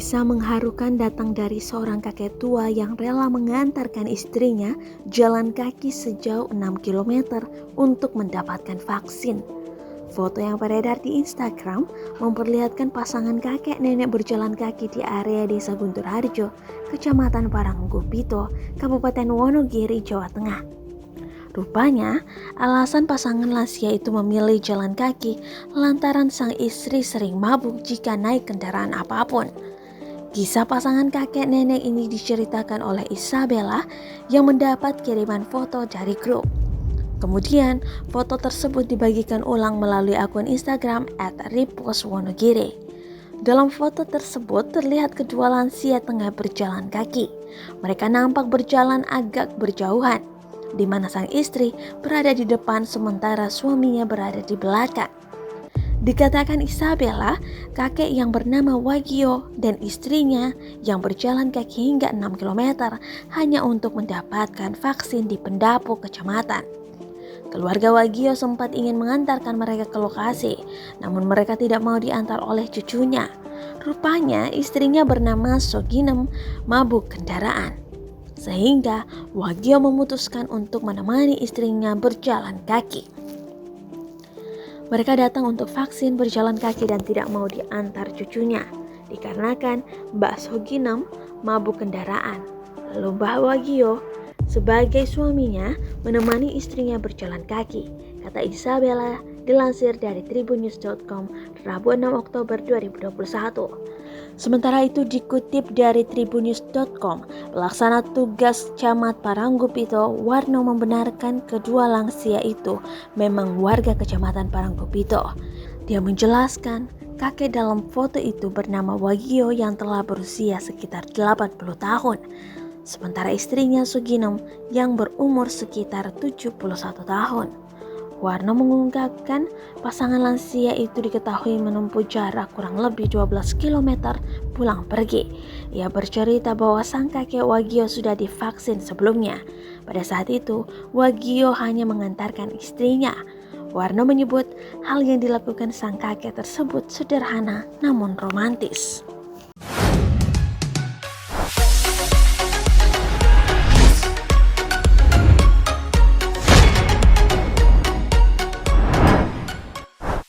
Kisah mengharukan datang dari seorang kakek tua yang rela mengantarkan istrinya jalan kaki sejauh 6 km untuk mendapatkan vaksin. Foto yang beredar di Instagram memperlihatkan pasangan kakek nenek berjalan kaki di area Desa Guntur Harjo, Kecamatan Paranggupito, Kabupaten Wonogiri, Jawa Tengah. Rupanya, alasan pasangan lansia itu memilih jalan kaki lantaran sang istri sering mabuk jika naik kendaraan apapun. Kisah pasangan kakek nenek ini diceritakan oleh Isabella yang mendapat kiriman foto dari grup. Kemudian, foto tersebut dibagikan ulang melalui akun Instagram @ripostwonogiri. Dalam foto tersebut terlihat kedua lansia tengah berjalan kaki. Mereka nampak berjalan agak berjauhan, di mana sang istri berada di depan sementara suaminya berada di belakang. Dikatakan Isabella, kakek yang bernama Wagio dan istrinya yang berjalan kaki hingga 6 km hanya untuk mendapatkan vaksin di pendopo kecamatan. Keluarga Wagio sempat ingin mengantarkan mereka ke lokasi, namun mereka tidak mau diantar oleh cucunya. Rupanya istrinya bernama Soginem mabuk kendaraan, sehingga Wagio memutuskan untuk menemani istrinya berjalan kaki. Mereka datang untuk vaksin berjalan kaki dan tidak mau diantar cucunya, dikarenakan Mbak Soginem mabuk kendaraan. Lalu Mbah Wagio sebagai suaminya menemani istrinya berjalan kaki, kata Isabella dilansir dari tribunnews.com Rabu 6 Oktober 2021. Sementara itu dikutip dari tribunnews.com, pelaksana tugas Camat Paranggupito Warno membenarkan kedua lansia itu memang warga Kecamatan Paranggupito. Dia menjelaskan kakek dalam foto itu bernama Wagio yang telah berusia sekitar 80 tahun. Sementara istrinya Suginem yang berumur sekitar 71 tahun. Warno mengungkapkan pasangan lansia itu diketahui menempuh jarak kurang lebih 12 km pulang pergi. Ia bercerita bahwa sang kakek Wagio sudah divaksin sebelumnya. Pada saat itu, Wagio hanya mengantarkan istrinya. Warno menyebut hal yang dilakukan sang kakek tersebut sederhana namun romantis.